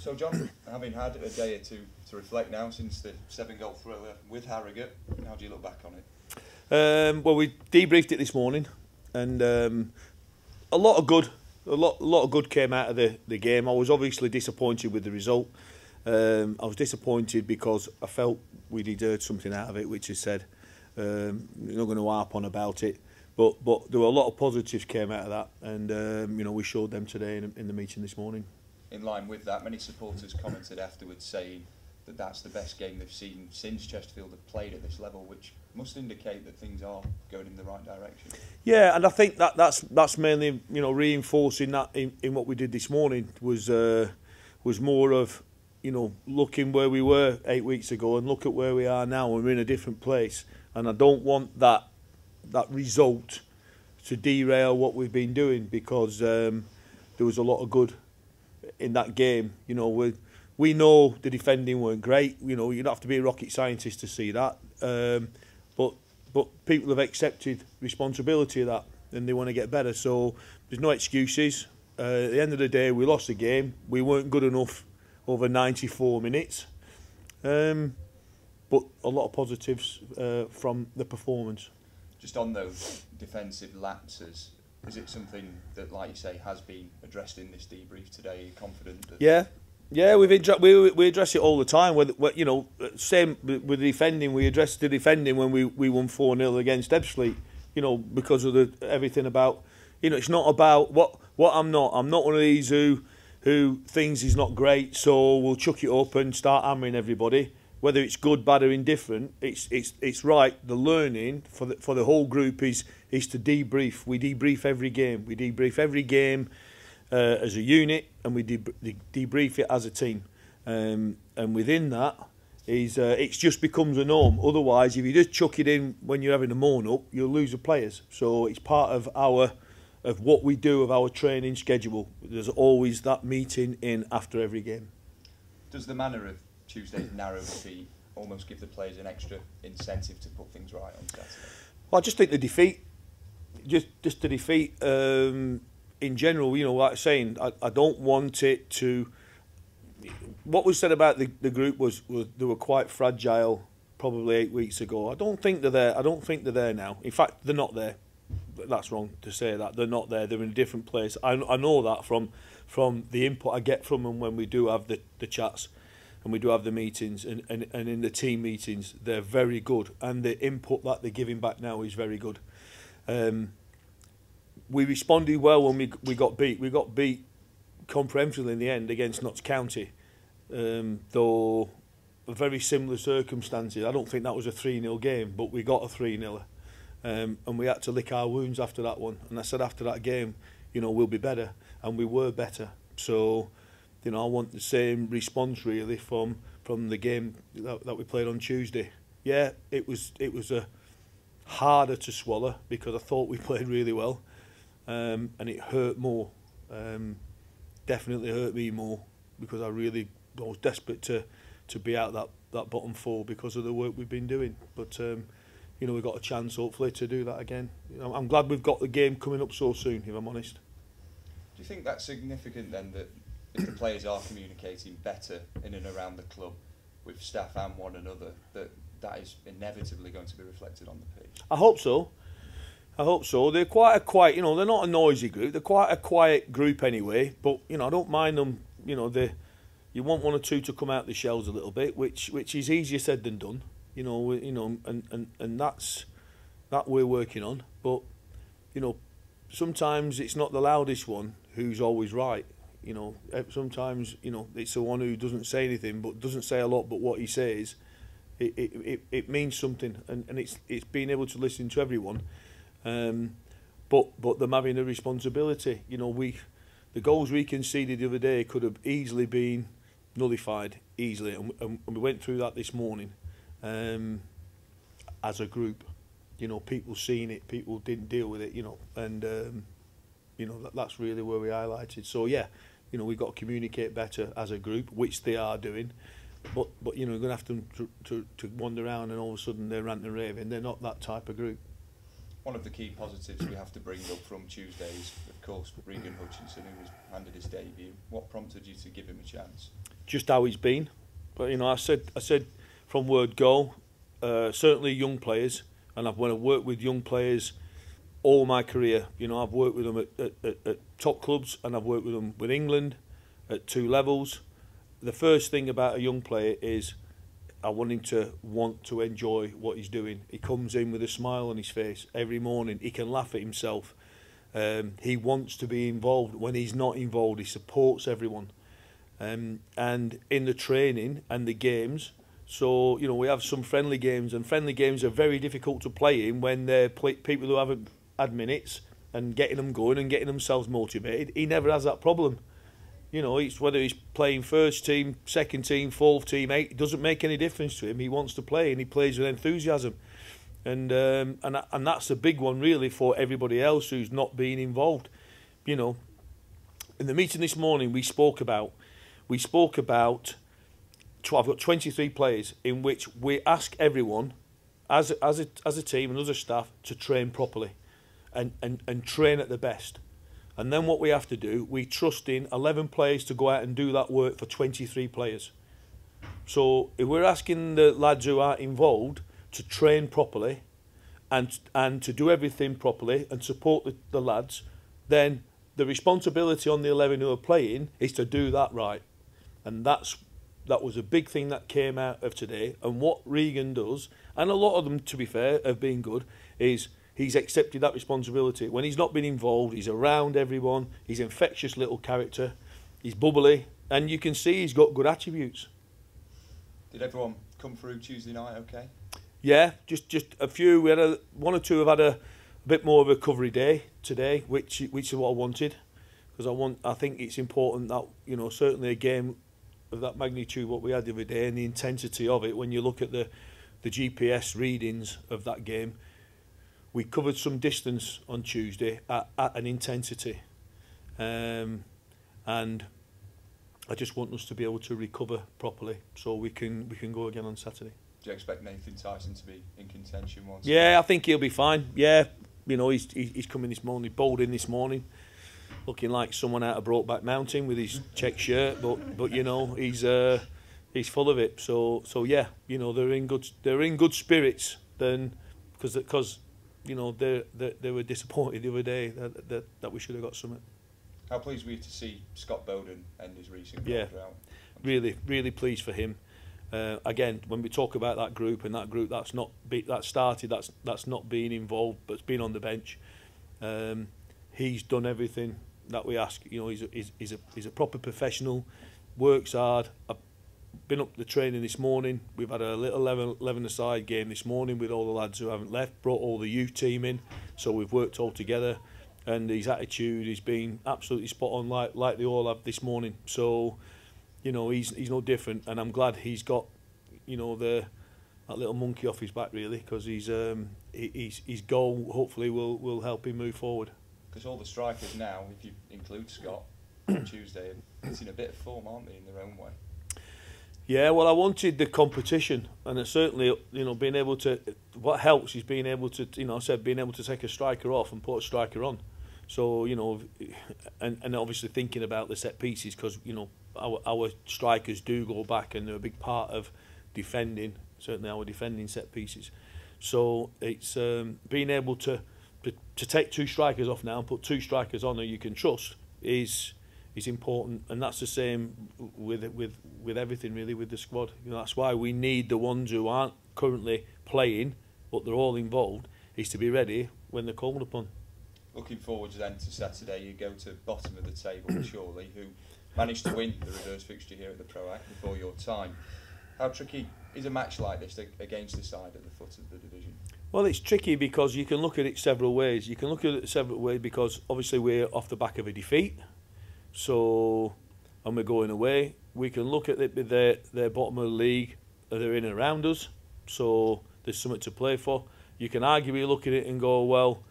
So John, having had a day or two to reflect now since the 7-goal thriller with Harrogate, how do you look back on it? Well, we debriefed it this morning, and a lot of good came out of the game. I was obviously disappointed with the result. I was disappointed because I felt we deserved something out of it, which is said. We're not going to harp on about it, but there were a lot of positives came out of that, and we showed them today in the meeting this morning. In line with that, many supporters commented afterwards saying that that's the best game they've seen since Chesterfield have played at this level, which must indicate that things are going in the right direction. Yeah, and I think that's mainly reinforcing that in what we did this morning was more of looking where we were 8 weeks ago and look at where we are now, and we're in a different place. And I don't want that result to derail what we've been doing, because there was a lot of good in that game. We know the defending weren't great. You don't have to be a rocket scientist to see that. But people have accepted responsibility of that, and they want to get better. So there's no excuses. At the end of the day, we lost the game. We weren't good enough over 94 minutes. But a lot of positives from the performance. Just on those defensive lapses, is it something that, like you say, has been addressed in this debrief today? Are you confident that... Yeah, we address it all the time. Same with the defending. We addressed the defending when we won 4-0 against Ebbsfleet. Because of everything about. It's not about what I'm not. I'm not one of these who thinks he's not great, so we'll chuck it up and start hammering everybody. Whether it's good, bad, or indifferent, it's right. The learning for the whole group is to debrief. We debrief every game. We debrief every game as a unit, and we debrief it as a team. And within that, it just becomes a norm. Otherwise, if you just chuck it in when you're having a moan up, you'll lose the players. So it's part of what we do, of our training schedule. There's always that meeting in after every game. Does the manner of Tuesday's narrow defeat almost give the players an extra incentive to put things right on Saturday? Well, I just think the defeat, just the defeat in general, like I'm saying, I don't want it to... What was said about the group was they were quite fragile probably 8 weeks ago. I don't think they're there. I don't think they're there now. In fact, they're not there. That's wrong to say that. They're not there. They're in a different place. I know that from the input I get from them when we do have the chats and we do have the meetings, and in the team meetings, they're very good. And the input that they're giving back now is very good. We responded well when we got beat. We got beat comprehensively in the end against Notts County, though very similar circumstances. I don't think that was a 3-0 game, but we got a 3-0. And we had to lick our wounds after that one. And I said after that game, we'll be better. And we were better. So, I want the same response really from the game that we played on Tuesday. Yeah, it was a harder to swallow because I thought we played really well. And it hurt more. Definitely hurt me more because I was desperate to be out that bottom four because of the work we've been doing. But we've got a chance hopefully to do that again. I'm glad we've got the game coming up so soon, if I'm honest. Do you think that's significant then, that if the players are communicating better in and around the club with staff and one another, that is inevitably going to be reflected on the pitch? I hope so. They're quite a quiet, they're not a noisy group. They're quite a quiet group anyway. But I don't mind them. You want one or two to come out the shells a little bit, which is easier said than done. And that's that we're working on. But sometimes it's not the loudest one who's always right. Sometimes it's the one who doesn't say anything, but doesn't say a lot. But what he says, it means something, and it's being able to listen to everyone. But them having a responsibility. The goals we conceded the other day could have easily been nullified easily, and we went through that this morning. As a group, people seen it, people didn't deal with it, and that's really where we highlighted. So yeah, we've got to communicate better as a group, which they are doing. But we're going to have them to wander around and all of a sudden they're ranting and raving. They're not that type of group. One of the key positives we have to bring up from Tuesday is, of course, Regan Hutchinson, who was handed his debut. What prompted you to give him a chance? just how he's been. But you know, I said from word go, certainly young players, and when I've worked with young players all my career, you know, I've worked with them at top clubs, and I've worked with them with England at 2 levels. The first thing about a young player is I want him to want to enjoy what he's doing. He comes in with a smile on his face every morning. He can laugh at himself. He wants to be involved. When he's not involved, he supports everyone. And in the training and the games, so, you know, we have some friendly games, and friendly games are very difficult to play in when they're people who haven't had minutes, and getting them going and getting themselves motivated. He never has that problem. You know, it's whether he's playing first team, second team, fourth team, it doesn't make any difference to him. He wants to play, and he plays with enthusiasm. And that's a big one, really, for everybody else who's not being involved. You know, in the meeting this morning, we spoke about I've got 23 players in which we ask everyone, as a team and other staff, to train properly and train at the best. And then what we have to do, we trust in 11 players to go out and do that work for 23 players. So if we're asking the lads who are involved to train properly and to do everything properly and support the lads, then the responsibility on the 11 who are playing is to do that right. And that was a big thing that came out of today. And what Regan does, and a lot of them, to be fair, have been good, is he's accepted that responsibility. When he's not been involved, he's around everyone. He's an infectious little character. He's bubbly, and you can see he's got good attributes. Did everyone come through Tuesday night okay? Yeah, just a few. We had one or two have had a bit more of a recovery day today, which is what I wanted, because I think it's important that, you know, certainly a game of that magnitude, what we had the other day, and the intensity of it. When you look at the GPS readings of that game, we covered some distance on Tuesday at an intensity, and I just want us to be able to recover properly so we can go again on Saturday. Do you expect Nathan Tyson to be in contention once? Yeah, I think he'll be fine. Yeah, you know, he's coming this morning, bowled in this morning, looking like someone out of Brokeback Mountain with his check shirt, but you know, he's full of it. So yeah, you know, they're in good spirits then, because you know, they were disappointed the other day that we should have got something. How pleased were you to see Scott Bowden end his recent drought? Really pleased for him. Again, when we talk about that group that's not being involved, but's been on the bench, he's done everything that we ask. You know, he's a proper professional, works hard. I've been up the training this morning. We've had a little 11-a-side game this morning with all the lads who haven't left. Brought all the youth team in, so we've worked all together. And his attitude has been absolutely spot on, like they all have this morning. So, you know, he's no different, and I'm glad he's got, you know, that little monkey off his back, really, because his goal hopefully will help him move forward. Because all the strikers now, if you include Scott, on Tuesday, are in a bit of form, aren't they, in their own way? Yeah, well, I wanted the competition, and it's certainly, you know, being able to. What helps is being able to, you know, being able to take a striker off and put a striker on. So, you know, and obviously thinking about the set pieces, because, you know, our strikers do go back and they're a big part of defending, certainly our defending set pieces. So it's being able to take 2 strikers off now and put 2 strikers on who you can trust is important, and that's the same with everything, really, with the squad. You know, that's why we need the ones who aren't currently playing, but they're all involved, is to be ready when they're called upon. Looking forward then to Saturday, you go to bottom of the table, Chorley, who managed to win the reverse fixture here at the Pro Act before your time. How tricky is a match like this against the side at the foot of the division? Well, it's tricky because you can look at it several ways. You can look at it several ways because obviously we're off the back of a defeat, so, and we're going away. We can look at it with their bottom of the league, they're in and around us, so there's something to play for. You can arguably look at it and go, well,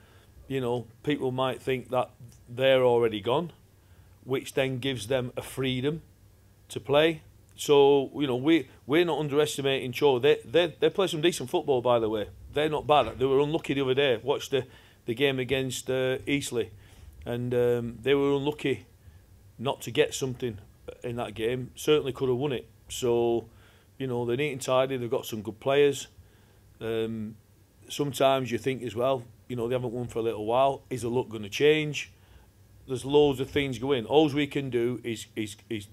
you know, people might think that they're already gone, which then gives them a freedom to play. So, you know, we're not underestimating Chorley. They play some decent football, by the way. They're not bad. They were unlucky the other day. Watched the game against Eastleigh, and they were unlucky not to get something in that game certainly could have won it. So, you know, they're neat and tidy. They've got some good players. Sometimes you think as well, you know, they haven't won for a little while. Is the luck going to change? There's loads of things going. All we can do is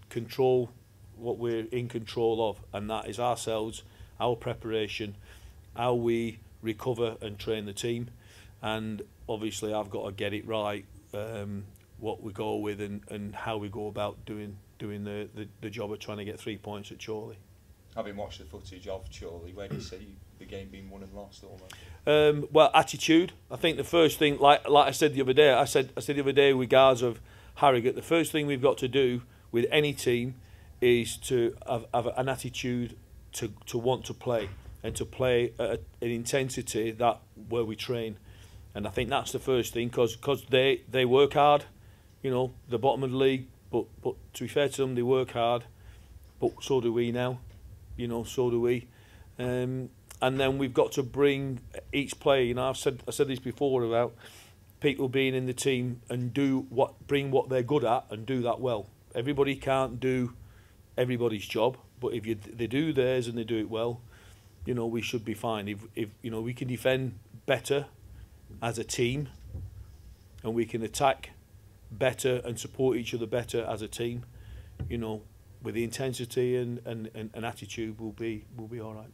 control what we're in control of, and that is ourselves, our preparation, how we recover and train the team. And obviously I've got to get it right, what we go with and how we go about doing the job of trying to get 3 points at Chorley. Having watched the footage of Chorley, where do you see the game being won and lost almost? Well, attitude. I think the first thing, like I said the other day, I said the other day with regards of Harrogate, the first thing we've got to do with any team is to have an attitude to want to play, and to play at an intensity that where we train. And I think that's the first thing, because they work hard, you know, the bottom of the league, but to be fair to them, they work hard, but so do we now, you know, so do we. And then we've got to bring each player, you know, I said this before about people being in the team and bring what they're good at and do that well. Everybody can't do everybody's job, but if they do theirs and they do it well, you know, we should be fine. If you know, we can defend better as a team, and we can attack better and support each other better as a team, you know, with the intensity and attitude, we'll be all right.